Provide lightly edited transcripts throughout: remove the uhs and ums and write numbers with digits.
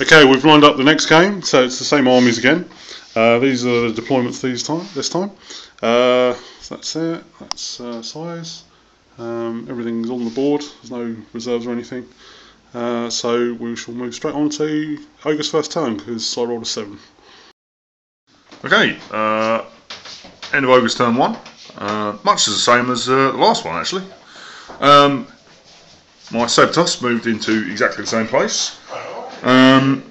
Okay, we've lined up the next game, so it's the same armies again. These are the deployments this time. So that's it, that's size. Everything's on the board, there's no reserves or anything. So we shall move straight on to Ogre's first turn, because I rolled a 7. Okay, end of Ogre's turn 1. Much the same as the last one, actually. My Sabotus moved into exactly the same place.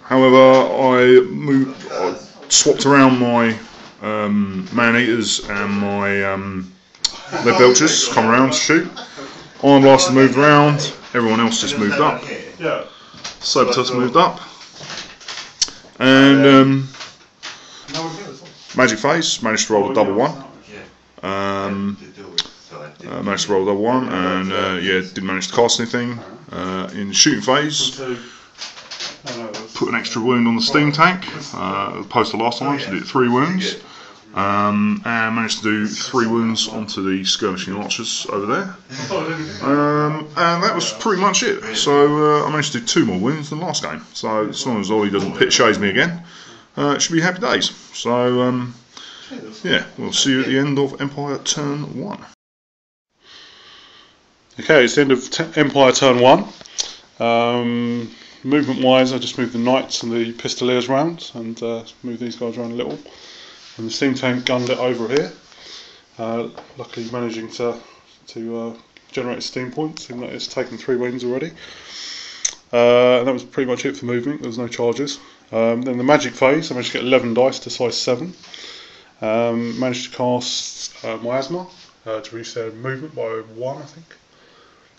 However, I swapped around my man-eaters and my lead belchers, come around to shoot. Iron Blaster moved around, everyone else just moved up. Sabotus moved up. And Magic Phase managed to roll a double 1. Managed to roll a double 1 and yeah, didn't manage to cast anything. In shooting phase, put an extra wound on the steam tank, opposed to last time, so did 3 wounds. And managed to do 3 wounds onto the skirmishing archers over there. And that was pretty much it. So I managed to do 2 more wounds than last game. So as long as Ollie doesn't pit shades me again, it should be happy days. So yeah, we'll see you at the end of Empire turn 1. Okay, it's the end of Empire turn 1. Movement wise, I just moved the knights and the pistoliers round and moved these guys around a little. And the steam tank gunned it over here. Luckily managing to generate steam points, in that it's taken 3 wounds already. And that was pretty much it for movement, there was no charges. Then the magic phase, I managed to get 11 dice to size 7. Managed to cast Miasma to reduce their movement by 1, I think.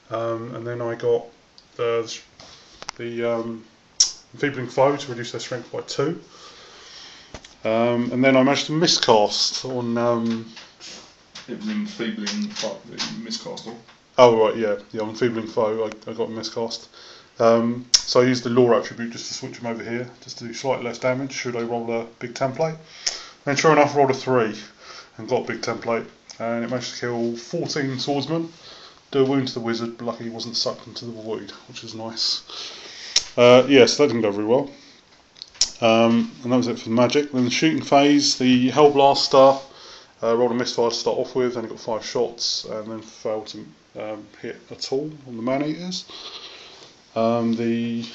And then I got the Enfeebling Foe to reduce their strength by 2. And then I managed to miscast on... It was Enfeebling Foe, miscast on. Oh right, yeah, on Enfeebling Foe I got miscast. So I used the Lore attribute just to switch them over here, just to do slightly less damage should I roll a big template. And sure enough, I rolled a 3 and got a big template. And it managed to kill 14 swordsmen, do a wound to the wizard, but luckily he wasn't sucked into the void, which is nice. Yeah, so that didn't go very well. And that was it for the magic. Then the shooting phase, the Hellblaster rolled a misfire to start off with, only got 5 shots, and then failed to hit at all on the man-eaters. The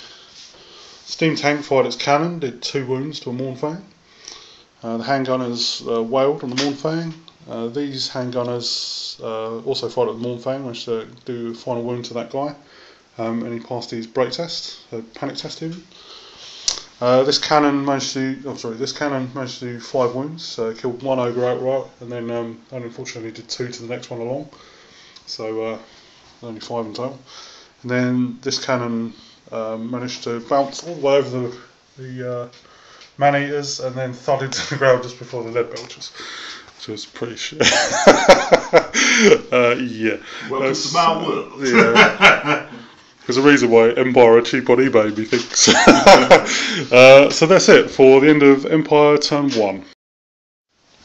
steam tank fired its cannon, did 2 wounds to a Mournfang. The handgunners wailed on the Mournfang. These handgunners also fired at the Mournfang, managed to do a final wound to that guy, and he passed his break test, panic test even. This cannon managed to do 5 wounds, killed 1 ogre outright, and then unfortunately did 2 to the next one along, so only 5 in total. And then this cannon managed to bounce all the way over the man-eaters and then thudded to the ground just before the lead belchers, which was pretty shit. Yeah. Welcome to my world. Yeah. There's a reason why Empire are cheap on eBay, methinks. So that's it for the end of Empire turn 1.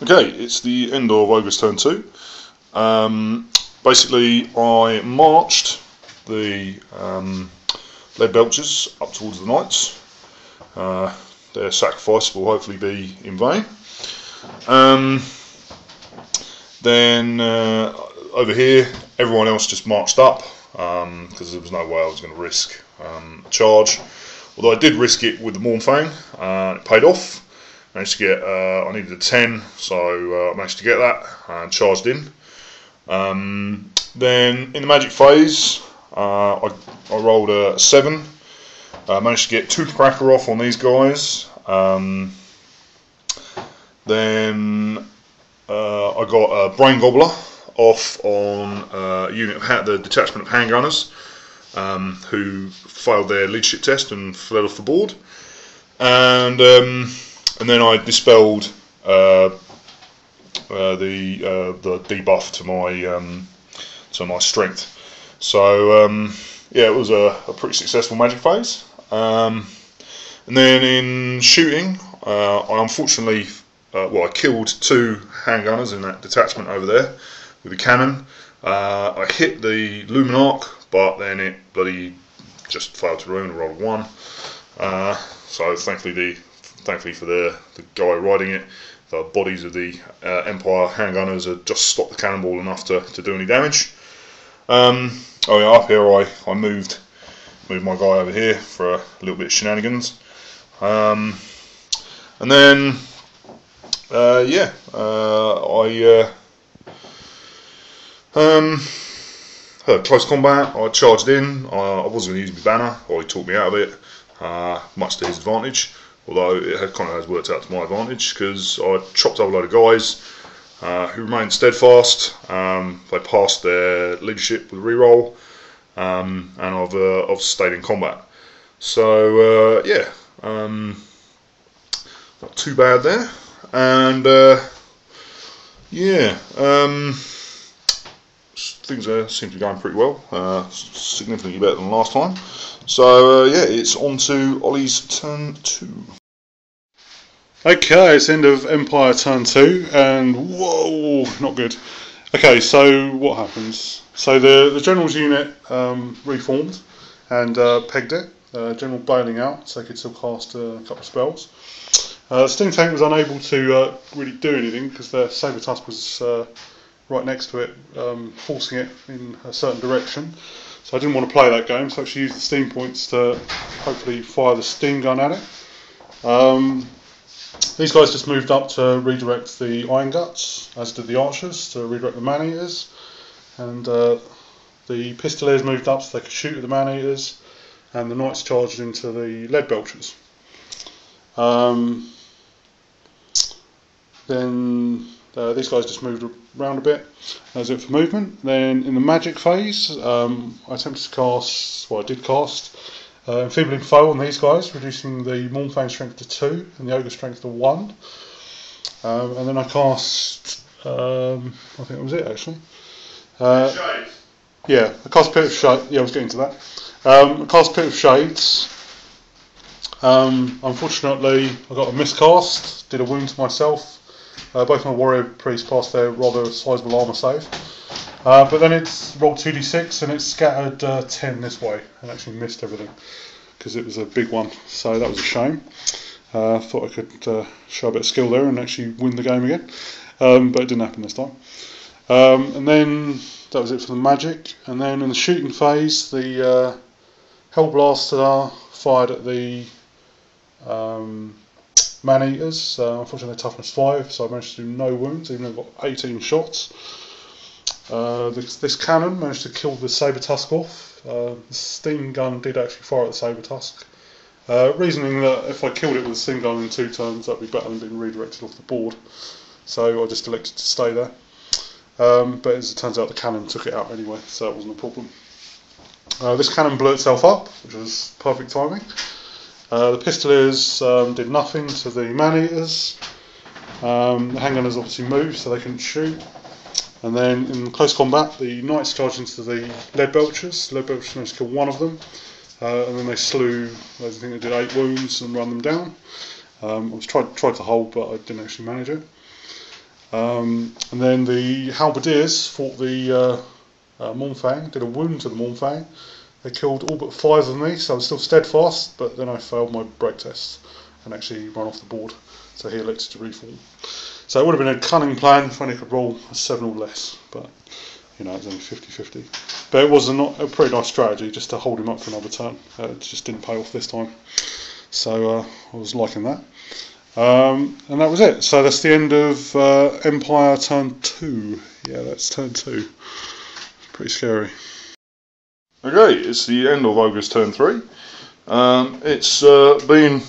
Okay, it's the end of Ogre's turn 2. Basically, I marched the lead belchers up towards the knights. Their sacrifice will hopefully be in vain. Then over here, everyone else just marched up because there was no way I was going to risk a charge. Although I did risk it with the Mournfang, it paid off. Managed to get, I needed a 10, so I managed to get that and charged in. Then in the magic phase, I rolled a 7. Managed to get Toothcracker off on these guys. Then I got a Brain Gobbler off on a unit of the detachment of handgunners who failed their leadership test and fled off the board. And then I dispelled the debuff to my strength. So yeah, it was a pretty successful magic phase. And then in shooting, I unfortunately, I killed 2 handgunners in that detachment over there with a cannon. I hit the Luminarch, but then it bloody just failed to ruin. I rolled a 1. So thankfully for the guy riding it, the bodies of the Empire handgunners had just stopped the cannonball enough to do any damage. Oh yeah, up here I moved my guy over here for a little bit of shenanigans. And then I close combat. I charged in. I wasn't going to use my banner, or he talked me out of it, much to his advantage. Although it kind of has worked out to my advantage, because I chopped up a load of guys who remained steadfast. They passed their leadership with reroll, and I've stayed in combat. So not too bad there. And things seem to be going pretty well, significantly better than last time. So it's on to Ollie's turn 2. Okay, it's the end of Empire turn 2, and whoa, not good. Okay, so what happens? So the General's unit reformed and pegged it. General bailing out, so they could still cast a couple of spells. The Steam Tank was unable to really do anything because the Saber Tusk was right next to it, forcing it in a certain direction. So I didn't want to play that game, so I actually used the steam points to hopefully fire the steam gun at it. These guys just moved up to redirect the Iron Guts, as did the Archers to redirect the Man-Eaters, and the Pistoliers moved up so they could shoot at the Man-Eaters, and the Knights charged into the Lead Belchers. Then these guys just moved around a bit. That was it for movement. Then in the magic phase, I attempted to cast, well I did cast, Enfeebling Foe on these guys, reducing the Mournfang strength to 2 and the Ogre strength to 1. And then I cast, I think that was it actually. Yeah, I cast Pit of Shades. Yeah, I was getting to that. I cast Pit of Shades. Unfortunately, I got a miscast, did a wound to myself. Both my warrior priests passed their rather sizable armour save. But then it's rolled 2d6 and it scattered 10 this way and actually missed everything because it was a big one. So that was a shame. Thought I could show a bit of skill there and actually win the game again. But it didn't happen this time. And then that was it for the magic. And then in the shooting phase, the Hellblaster fired at the Man-Eaters. Unfortunately they're toughness 5, so I managed to do no wounds, even though I got 18 shots. This cannon managed to kill the Saber Tusk off. The steam gun did actually fire at the Saber Tusk, reasoning that if I killed it with a steam gun in 2 turns, that'd be better than being redirected off the board. So I just elected to stay there. But as it turns out, the cannon took it out anyway, so that wasn't a problem. This cannon blew itself up, which was perfect timing. The Pistoliers did nothing to the Man-Eaters. The handgunners obviously moved, so they couldn't shoot. And then in close combat, the Knights charged into the Lead Belchers. The Lead Belchers managed to kill one of them, and then they slew, I think they did 8 wounds and run them down. I was tried to hold, but I didn't actually manage it. And then the Halberdiers fought the Mournfang, did a wound to the Mournfang. They killed all but 5 of me, so I was still steadfast, but then I failed my break test and actually run off the board, so he elected to reform. So it would have been a cunning plan if only could roll a 7 or less, but you know, it was only 50-50. But it was a pretty nice strategy just to hold him up for another turn. It just didn't pay off this time, so I was liking that. And that was it. So that's the end of Empire turn 2. Yeah, that's turn 2. Pretty scary. Okay, it's the end of Ogre's turn 3. It's been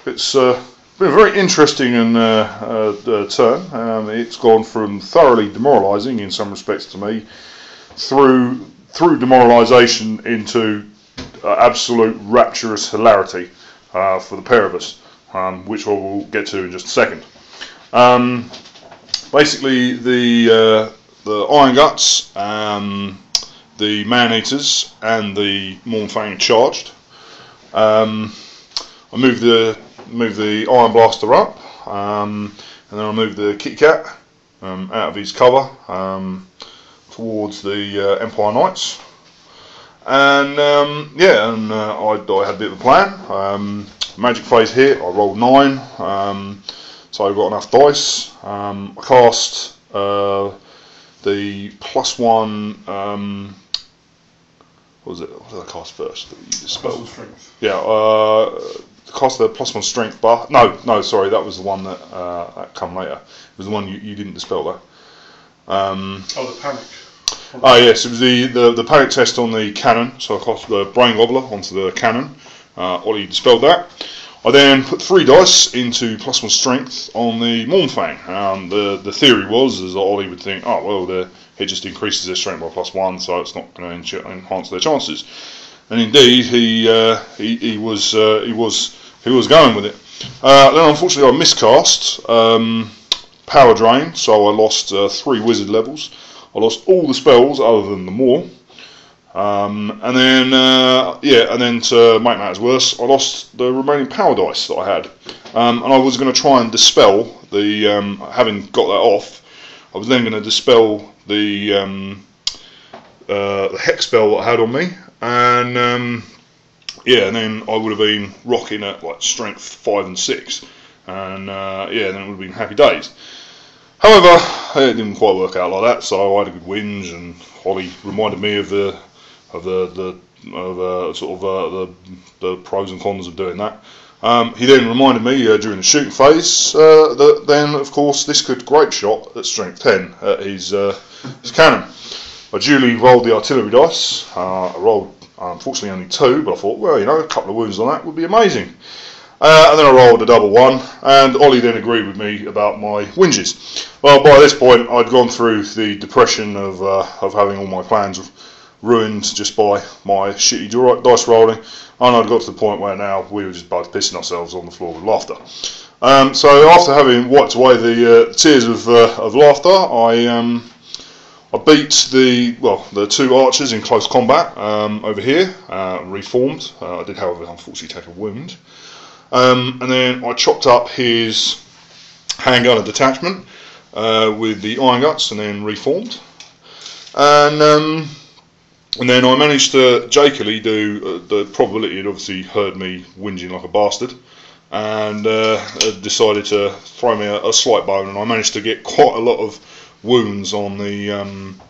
a very interesting turn. It's gone from thoroughly demoralising in some respects to me, through demoralisation into absolute rapturous hilarity for the pair of us, which I will get to in just a second. Basically, the Iron Guts, the Man-Eaters and the Mournfang charged. I moved the Iron Blaster up, and then I moved the Kitty Cat out of his cover towards the Empire Knights. And yeah, and I had a bit of a plan. Magic phase hit, I rolled 9, so I got enough dice. I cast the +1. What was it? What did I cast first? Plus strength. Yeah, cast the +1 strength bar. No, sorry, that was the one that come later. It was the one you didn't dispel that. Oh, the panic. Oh yes, it was the panic test on the cannon. So I cast the brain gobbler onto the cannon. Ollie dispelled that. I then put 3 dice into +1 strength on the Mornfang. The theory was that Ollie would think, oh well, it just increases their strength by +1, so it's not going to enhance their chances. And indeed, he was going with it. Then unfortunately, I miscast power drain, so I lost 3 wizard levels. I lost all the spells other than the Maul. And then to make matters worse, I lost the remaining power dice that I had. And I was going to try and dispel the, having got that off, I was then going to dispel the hex spell that I had on me. And and then I would have been rocking at like strength 5 and 6. And then it would have been happy days. However, it didn't quite work out like that, so I had a good whinge, and Ollie reminded me of the pros and cons of doing that. He then reminded me during the shooting phase that then, of course, this could grape shot at strength 10 at his cannon. I duly rolled the artillery dice. I rolled, unfortunately, only 2, but I thought, well, a couple of wounds on that would be amazing. And then I rolled a double 1, and Ollie then agreed with me about my whinges. Well, by this point, I'd gone through the depression of having all my plans ruined just by my shitty dice rolling, and I'd got to the point where now we were just both pissing ourselves on the floor with laughter. So after having wiped away the tears of laughter, I beat the 2 archers in close combat over here, reformed. I did, however, unfortunately take a wound. And then I chopped up his handgun and detachment with the iron guts, and then reformed. And then I managed to jakily do the probability had obviously heard me whinging like a bastard, and decided to throw me a slight bone, and I managed to get quite a lot of wounds on the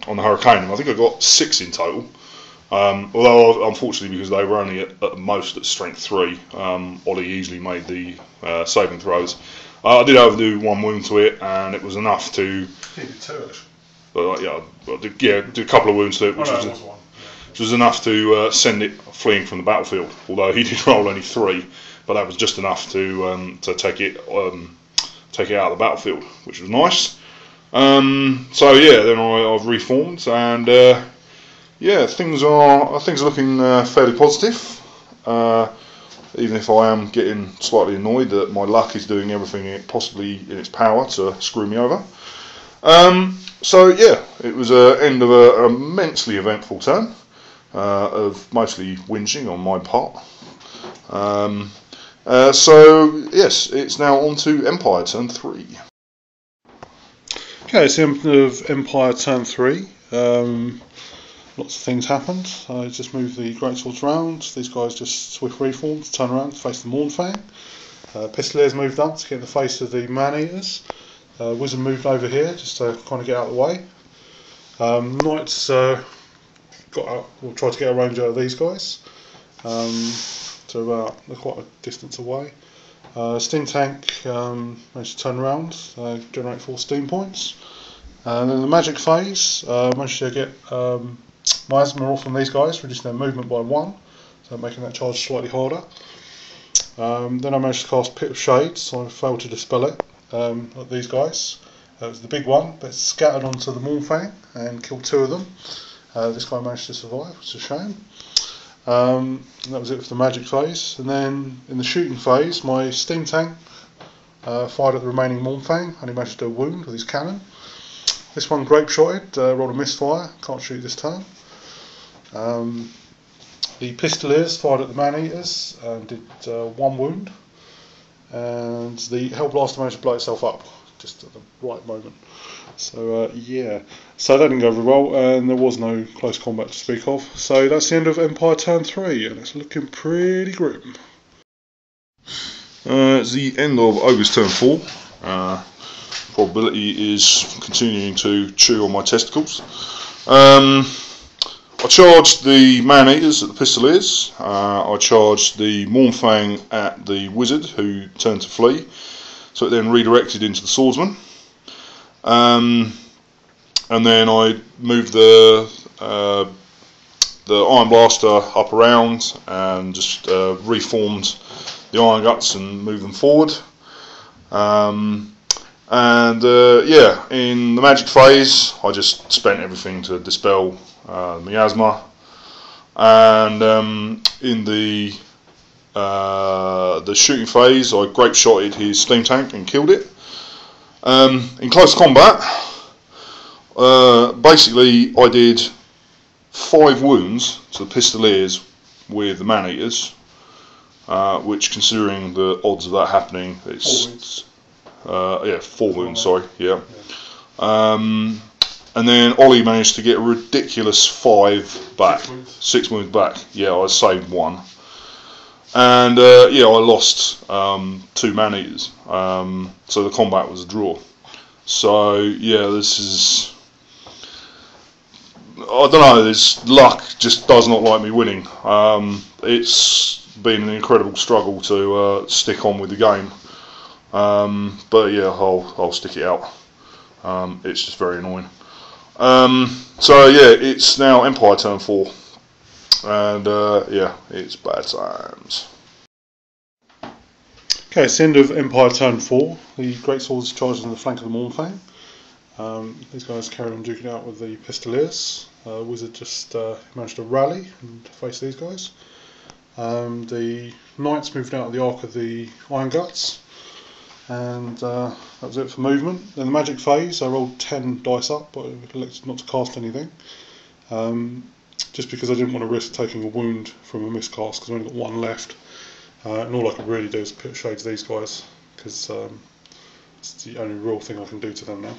Hurricane. I think I got 6 in total. Although unfortunately, because they were only at most at strength 3, Ollie easily made the saving throws. I did overdo 1 wound to it, and it was enough to. He did 2 actually. I did a couple of wounds to it, which was enough to send it fleeing from the battlefield. Although he did roll only 3, but that was just enough to take it out of the battlefield, which was nice. So yeah, then I've reformed, and things are looking fairly positive. Even if I am getting slightly annoyed that my luck is doing everything possibly in its power to screw me over. So yeah, it was an end of an immensely eventful turn of mostly whinging on my part. So yes, it's now on to Empire turn 3. Okay, it's the end of Empire turn 3. Lots of things happened. I just moved the greatswords around. These guys just swift reformed to turn around to face the Mornfang. Pistoliers moved up to get in the face of the Man-Eaters. Wizard moved over here just to kind of get out of the way. Knights we'll try to get a range out of these guys. So they're quite a distance away. Steam tank managed to turn around, generate 4 steam points. And then the magic phase, managed to get miasma off from these guys, reducing their movement by 1, so making that charge slightly harder. Then I managed to cast Pit of Shades, so I failed to dispel it, like these guys. It was the big one, but it scattered onto the Mornfang and killed 2 of them. This guy managed to survive, which is a shame. And that was it for the magic phase. And then in the shooting phase, my steam tank fired at the remaining Mornfang, and he managed to do a wound with his cannon. This one grape shotted, rolled a misfire, can't shoot this turn. The Pistoliers fired at the Man-Eaters and did 1 wound. And the Hellblaster managed to blow itself up, just at the right moment. So yeah, so that didn't go very well, and there was no close combat to speak of. So that's the end of Empire Turn 3, and it's looking pretty grim. It's the end of Ogres Turn 4. Probability is continuing to chew on my testicles. I charged the man-eaters at the pistoliers. I charged the Mornfang at the wizard, who turned to flee. So it then redirected into the swordsman. And then I moved the Iron Blaster up around and just reformed the Iron Guts and moved them forward. Yeah, in the magic phase, I just spent everything to dispel miasma, and in the shooting phase, I grape shotted his steam tank and killed it. In close combat, basically I did 5 wounds to the pistoliers with the man-eaters, which, considering the odds of that happening, it's 4 wounds, sorry, yeah. And then Ollie managed to get a ridiculous 5 back, 6 wounds back. Yeah, I saved 1. And yeah, I lost 2 man-eaters, so the combat was a draw. So yeah, this is, I don't know, this luck just does not like me winning. It's been an incredible struggle to stick on with the game, but yeah, I'll stick it out. It's just very annoying. So yeah, it's now Empire Turn 4, and yeah, it's bad times. Okay, it's the end of Empire Turn 4. The Great Swords charged on the flank of the Mornfang. These guys carried on duking out with the Pistoliers. Wizard just managed to rally and face these guys. The Knights moved out of the arc of the Iron Guts, and that was it for movement. In the magic phase, I rolled 10 dice up, but I elected not to cast anything, just because I didn't want to risk taking a wound from a miscast, because I only got 1 left. And all I could really do is put shades these guys, because it's the only real thing I can do to them now.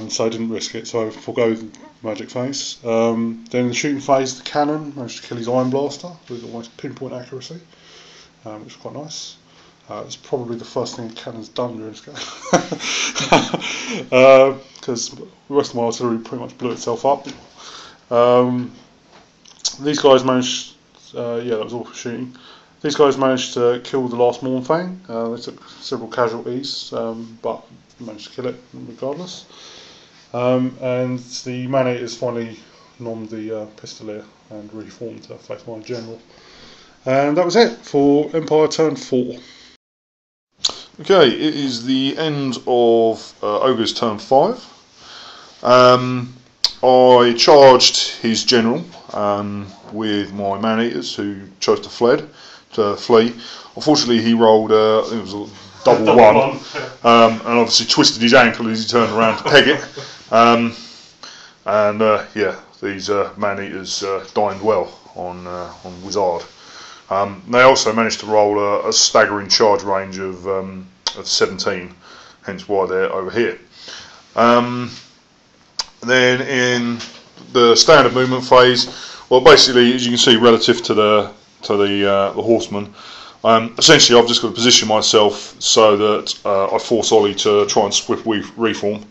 So I didn't risk it, so I forgo the magic phase. Then in the shooting phase, the cannon managed to kill his Iron Blaster with almost pinpoint accuracy, which was quite nice. It's probably the first thing the cannon's done during this game, because the rest of my artillery pretty much blew itself up. These guys managed, yeah, that was all for shooting. These guys managed to kill the last Mornfang. They took several casualties, but managed to kill it regardless. And the man-eaters finally nommed the Pistolier and reformed to face my general. And that was it for Empire Turn 4. Okay, it is the end of Ogres Turn 5. I charged his general with my man-eaters, who chose to flee. Unfortunately, he rolled it was a double one, and obviously twisted his ankle as he turned around to peg it. Yeah, these man-eaters dined well on Wizard. They also managed to roll a staggering charge range of 17, hence why they're over here. Then in the standard movement phase, well, basically, as you can see, relative to the horseman, essentially I've just got to position myself so that I force Ollie to try and swift reform.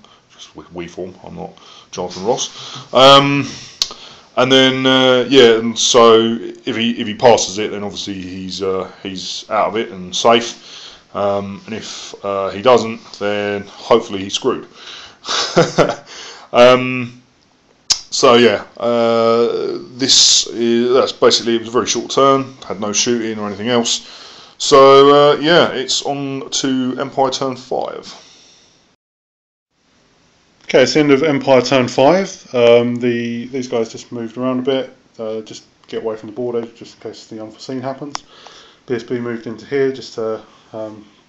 I'm not Jonathan Ross. And then yeah, and so if he passes it, then obviously he's out of it and safe. And if he doesn't, then hopefully he's screwed. So yeah, that's basically, it was a very short turn, had no shooting or anything else. So yeah, it's on to Empire Turn 5. Okay, it's the end of Empire Turn 5. These guys just moved around a bit, just get away from the board edge, just in case the unforeseen happens. BSB moved into here just to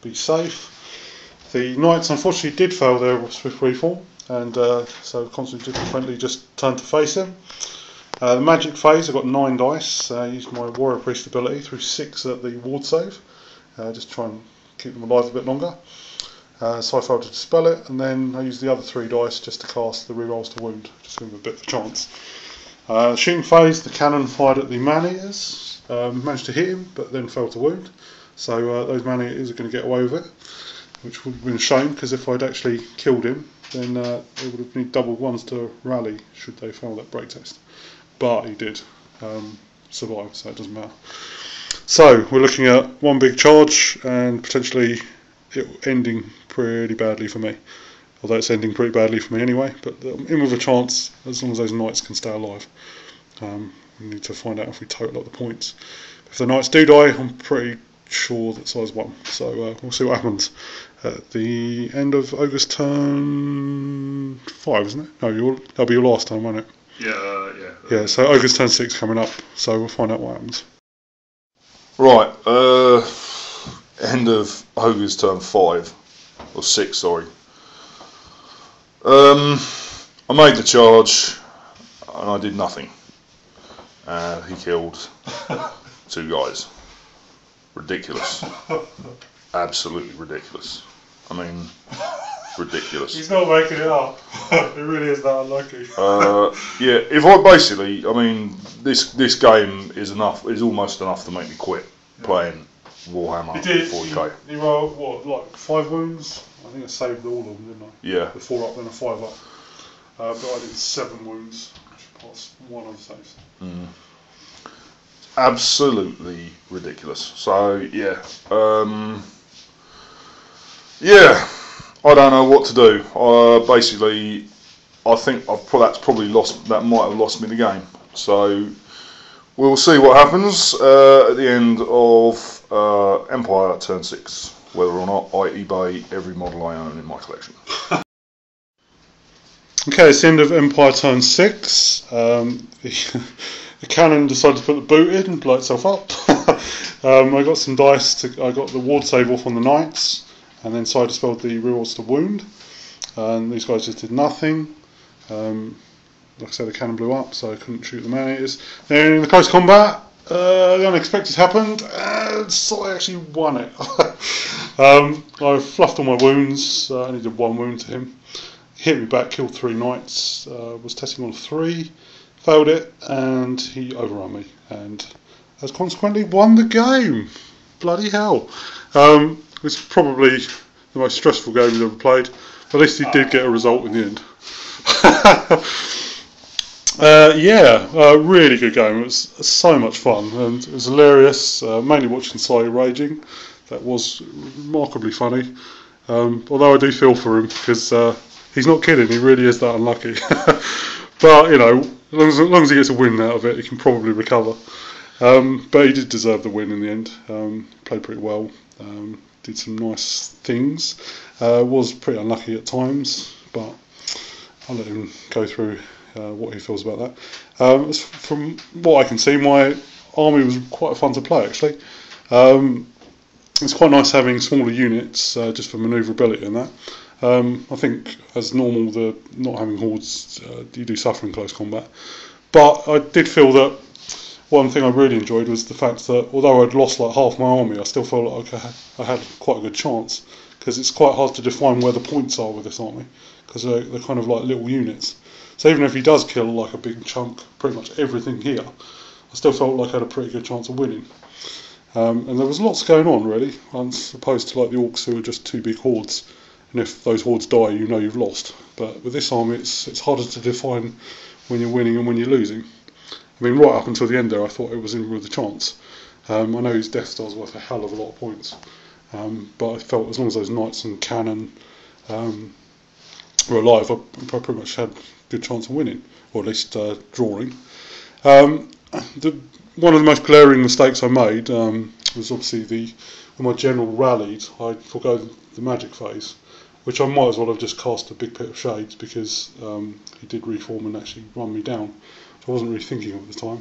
be safe. The Knights unfortunately did fail their swift reform, and so consequently just turned to face him. The magic phase, I got 9 dice, used my Warrior Priest ability, threw 6 at the ward save, just try and keep them alive a bit longer. so I failed to dispel it, and then I used the other 3 dice just to cast the rerolls to wound, just to give him a bit of a chance. Shooting phase, the cannon fired at the man-eaters, managed to hit him, but then failed to wound. So those man-eaters are going to get away with it, which would have been a shame, because if I'd actually killed him, then it would have been double ones to rally should they fail that break test. But he did survive, so it doesn't matter. So we're looking at one big charge and potentially it ending pretty badly for me. Although it's ending pretty badly for me anyway, but I'm in with a chance as long as those knights can stay alive. We need to find out if we total up the points. If the knights do die, I'm pretty sure that size 1. So we'll see what happens at the end of Ogre's turn 5, isn't it? No, that'll be your last turn, won't it? Yeah, so Ogre's turn 6 coming up, so we'll find out what happens. Right, end of Ogre's turn 5, or 6, sorry. I made the charge, and I did nothing. And he killed 2 guys. Ridiculous. Absolutely ridiculous. I mean, ridiculous. He's not making it up. It really is that unlucky. Yeah, if I basically, I mean, this game is almost enough to make me quit playing Warhammer 40k. You rolled, what, like 5 wounds? I think I saved all of them, didn't I? Yeah. The 4 up, then a 5 up. But I did 7 wounds, which plus 1 on saves. Absolutely ridiculous. So yeah, yeah, I don't know what to do. Basically, I think that's probably lost. That might have lost me the game. So we'll see what happens at the end of Empire turn 6, whether or not I eBay every model I own in my collection. Okay, it's the end of Empire turn 6. The cannon decided to put the boot in and blow itself up. I got some dice. I got the ward save off on the knights, and then so I dispelled the rerolls to wound. And these guys just did nothing. Like I said, the cannon blew up, so I couldn't shoot the man-eaters. Then in the close combat, the unexpected happened, and so I actually won it. I fluffed all my wounds. I only did 1 wound to him. He hit me back, killed 3 knights. Was testing on 3. Failed it, and he overrun me, and has consequently won the game. Bloody hell. It's probably the most stressful game he's ever played. At least he did get a result in the end. Really good game. It was so much fun, and it was hilarious, mainly watching Sai raging. That was remarkably funny. Although I do feel for him, because he's not kidding, he really is that unlucky. But, you know, as long as he gets a win out of it, he can probably recover. But he did deserve the win in the end. Played pretty well. Did some nice things. Was pretty unlucky at times, but I'll let him go through what he feels about that. From what I can see, my army was quite fun to play, actually. It's quite nice having smaller units just for manoeuvrability and that. I think, as normal, the not having hordes, you do suffer in close combat. But I did feel that one thing I really enjoyed was the fact that although I'd lost like half my army, I still felt like I had quite a good chance, because it's quite hard to define where the points are with this army, because they're kind of like little units. So even if he does kill like a big chunk, pretty much everything here, I still felt like I had a pretty good chance of winning. And there was lots going on, really, as opposed to like the orcs, who are just 2 big hordes. And if those hordes die, you know you've lost. But with this army, it's harder to define when you're winning and when you're losing. I mean, right up until the end there, I thought it was in with a chance. I know his Death Star's worth a hell of a lot of points. But I felt as long as those knights and cannon were alive, I pretty much had a good chance of winning, or at least drawing. One of the most glaring mistakes I made was obviously when my general rallied, I forgo the magic phase, which I might as well have just cast a big pit of shades, because he did reform and actually run me down, which I wasn't really thinking of at the time.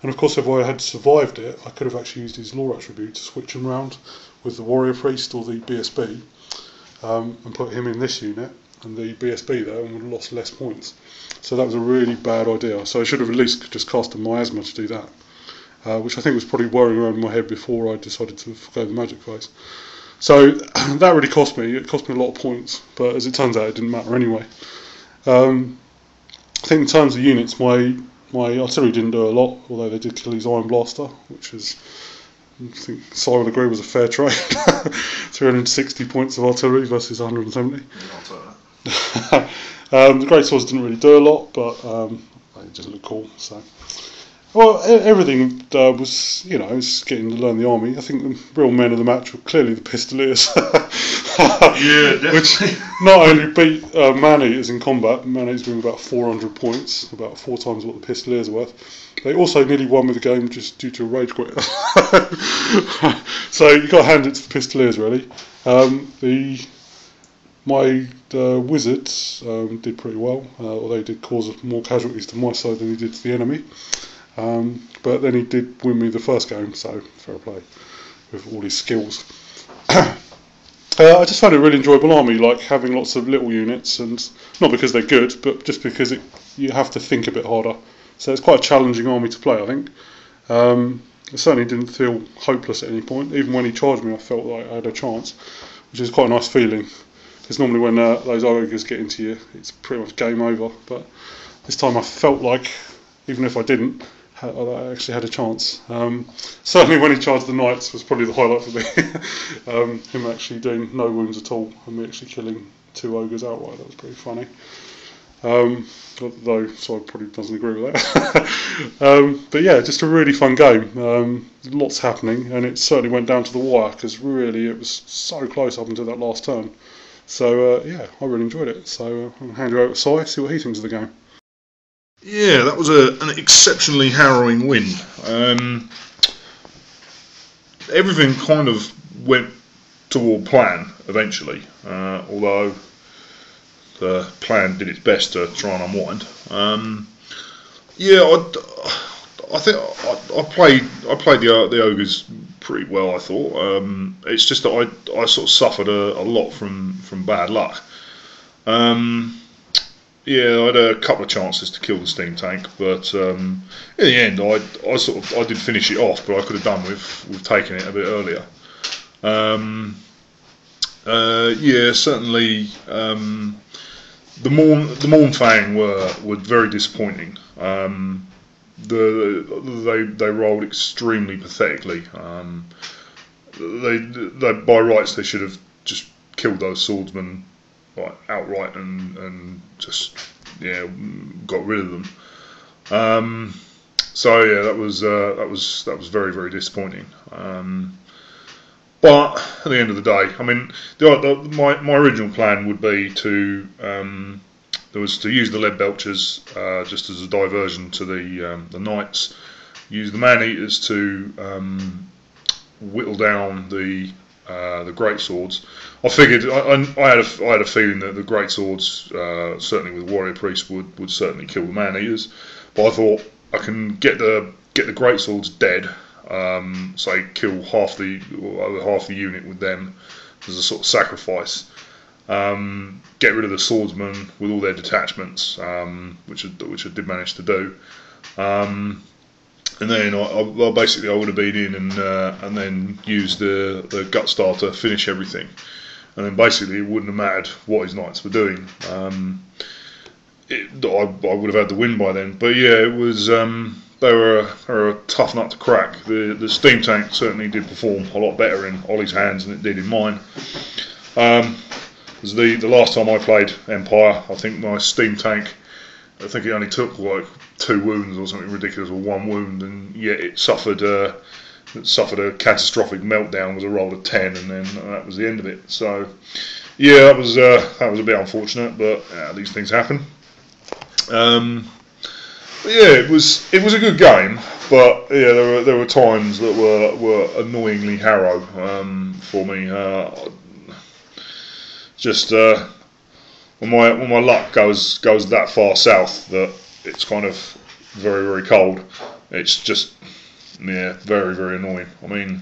And of course, if I had survived it, I could have actually used his lore attribute to switch him round with the warrior priest or the BSB, and put him in this unit and the BSB there, and would have lost less points. So that was a really bad idea. So I should have at least just cast a miasma to do that, which I think was probably whirring around in my head before I decided to go the magic phase. So that really cost me. It cost me a lot of points, but as it turns out, it didn't matter anyway. I think in terms of units, my artillery didn't do a lot, although they did kill his Iron Blaster, which is, I think Si would agree, was a fair trade. 360 points of artillery versus 170. The Great Swords didn't really do a lot, but they just looked cool. So, well, everything was, was getting to learn the army. I think the real men of the match were clearly the Pistoliers. Yeah, definitely. Which not only beat man-eaters in combat, man-eaters doing about 400 points, about 4 times what the Pistoliers are worth. They also nearly won with the game just due to a rage quit. So you got to hand it to the Pistoliers, really. My wizards did pretty well, although he did cause more casualties to my side than he did to the enemy. But then he did win me the first game, so fair play with all his skills. I just found it a really enjoyable army, like having lots of little units, and not because they're good, but just because you have to think a bit harder. So it's quite a challenging army to play, I think. I certainly didn't feel hopeless at any point. Even when he charged me, I felt like I had a chance, which is quite a nice feeling. Because normally when those ogres get into you, it's pretty much game over. But this time I felt like, even if I didn't, I actually had a chance. Certainly when he charged the knights was probably the highlight for me. Him actually doing no wounds at all, and me actually killing 2 ogres outright. That was pretty funny. Though Side probably doesn't agree with that. But yeah, just a really fun game. Lots happening, and it certainly went down to the wire, because really it was so close up until that last turn. So yeah, I really enjoyed it. So I'll hand you over to Si, see what he thinks of the game. Yeah, that was an exceptionally harrowing win. Everything kind of went toward plan eventually, although the plan did its best to try and unwind. Yeah, I think I played the ogres pretty well. I thought it's just that I sort of suffered a lot from bad luck. Yeah, I had a couple of chances to kill the steam tank, but in the end, I did finish it off, but I could have done with taking it a bit earlier. Yeah, certainly the Mornfang were very disappointing. They rolled extremely pathetically. They by rights they should have just killed those swordsmen outright and just got rid of them. So yeah, that was very, very disappointing. But at the end of the day, I mean, my original plan would be to use the lead belchers just as a diversion to the knights, use the man eaters to whittle down the great swords. I figured I had a feeling that the great swords, certainly with warrior priests, would certainly kill the man eaters. But I thought I can get the great swords dead, say kill half the unit with them as a sort of sacrifice. Get rid of the swordsmen with all their detachments, which I did manage to do. And then I would have been in and then used the gut star to finish everything, and then basically it wouldn't have mattered what his knights were doing. I would have had the win by then. But yeah, it was they were a tough nut to crack. The steam tank certainly did perform a lot better in Ollie's hands than it did in mine. The last time I played Empire, I think my steam tank, I think it only took like 2 wounds or something ridiculous, or 1 wound, and yet it suffered a catastrophic meltdown. It was a roll of 10, and then that was the end of it. So yeah, that was a bit unfortunate, but these things happen. But yeah, it was a good game, but yeah, there were times that were annoyingly harrow for me. Just when my luck goes that far south that it's kind of very, very cold, it's just very, very annoying. I mean,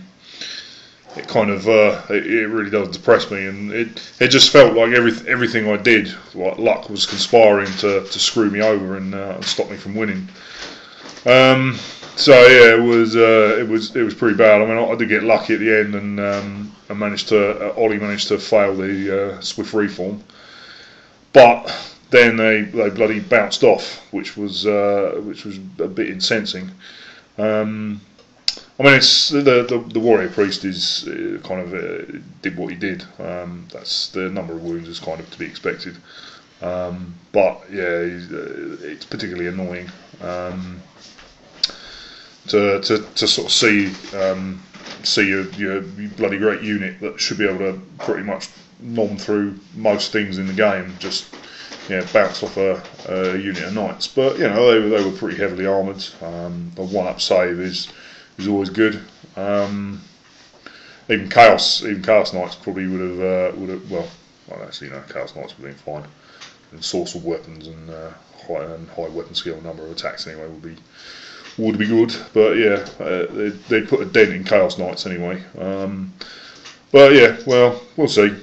it kind of it really does depress me, and it just felt like everything I did, like luck was conspiring to screw me over and stop me from winning. So yeah, it was pretty bad. I mean, I did get lucky at the end, and I managed to Ollie managed to fail the swift reform, but then they bloody bounced off, which was a bit incensing. I mean, it's the warrior priest is kind of did what he did. That's the number of wounds is kind of to be expected. But yeah, it's particularly annoying to sort of see your bloody great unit that should be able to pretty much nom through most things in the game just bounce off a unit of knights. But you know they were pretty heavily armoured. The 1-up save is always good. Even Chaos Knights probably would have well actually no, Chaos Knights would have been fine. And source of weapons and high weapon skill, number of attacks anyway would be good. But yeah, they'd put a dent in Chaos Knights anyway. But yeah, well, we'll see.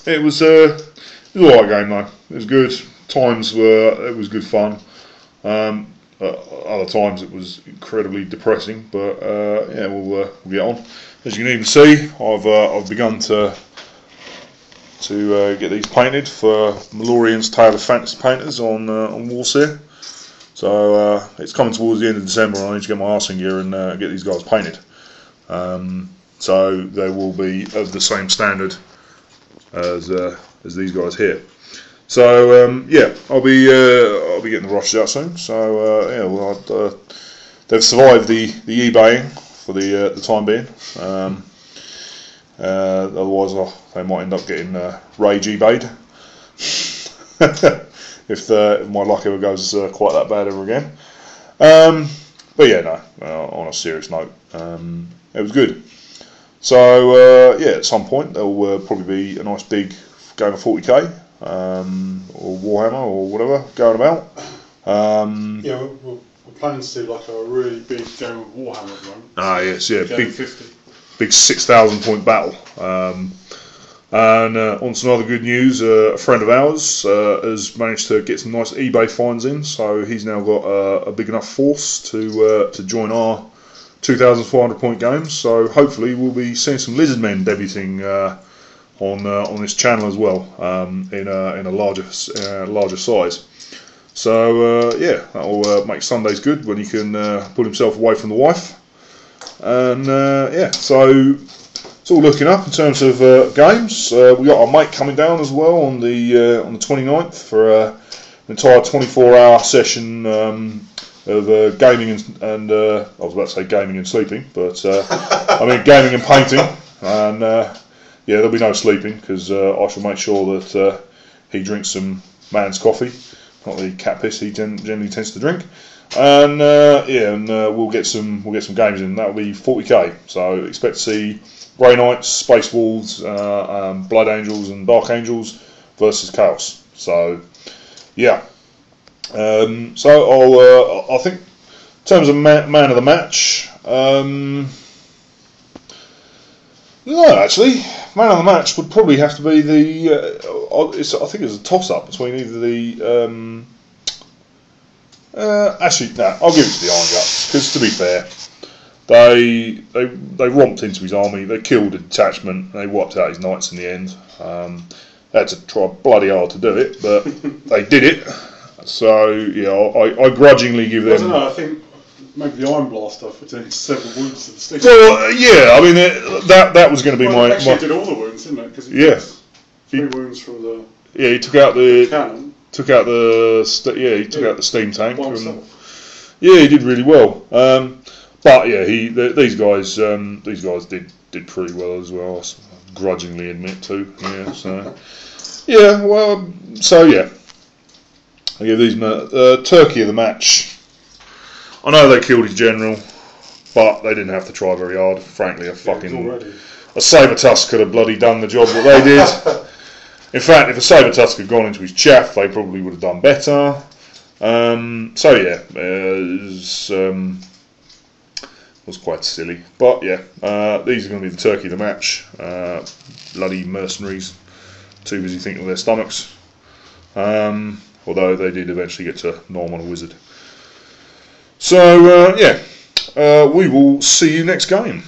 It was an alright game though. It was good. It was good fun. Other times it was incredibly depressing, but yeah, we'll get on. As you can even see, I've begun to get these painted for Malorian's Tale of Fantasy Painters on Warseer. So it's coming towards the end of December, and I need to get my arse in gear and get these guys painted. So they will be of the same standard as these guys here. So yeah, I'll be getting the rushes out soon. So yeah, well, they've survived the eBaying for the time being. Otherwise, they might end up getting rage eBayed if my luck ever goes quite that bad ever again. But yeah, no. On a serious note, it was good. So yeah, at some point there will probably be a nice big game of 40k. Or Warhammer or whatever going about. Yeah, we're planning to do like a really big game of Warhammer at the moment. Ah yes, yeah, big 6,000 point battle. And on some other good news, a friend of ours has managed to get some nice eBay finds in, so he's now got a big enough force to join our 2,400 point games. So hopefully we'll be seeing some Lizardmen debuting on this channel as well, in a larger size. So yeah, that'll make Sundays good when he can put himself away from the wife. And yeah, so it's all looking up in terms of games. We got our mate coming down as well on the 29th for an entire 24-hour session of gaming and I was about to say gaming and sleeping, but I mean gaming and painting. And yeah, there'll be no sleeping because I shall make sure that he drinks some man's coffee, not the cat piss he generally tends to drink. And yeah, and we'll get some games in. That'll be 40k. So expect to see Grey Knights, Space Wolves, Blood Angels, and Dark Angels versus Chaos. So yeah. So I think in terms of man of the match. No, actually, man of the match would probably have to be the. I think it's a toss-up between either the. Actually, no, I'll give it to the Iron Guts because, to be fair, they romped into his army, they killed a detachment, they wiped out his knights in the end. They had to try bloody hard to do it, but they did it. So yeah, I grudgingly give them. I don't know. I think. Maybe the Iron Blaster for doing several wounds to the stick. Well, yeah, I mean that was going to be my. Actually, did all the wounds, didn't it? Because he 3 wounds from the. Yeah, he took out the cannon. Took out the he took out the steam tank. Yeah, he did really well. But yeah, these guys did pretty well as well. I grudgingly admit to. Yeah, so yeah, well, so yeah, I give these Turkey of the match. I know they killed his general, but they didn't have to try very hard. Frankly, a saber tusk could have bloody done the job that they did. In fact, if a saber tusk had gone into his chaff, they probably would have done better. So yeah, it was quite silly. But yeah, these are going to be the Turkey of the match. Bloody mercenaries, too busy thinking of their stomachs. Although they did eventually get to Norm on a wizard. So, yeah, we will see you next game.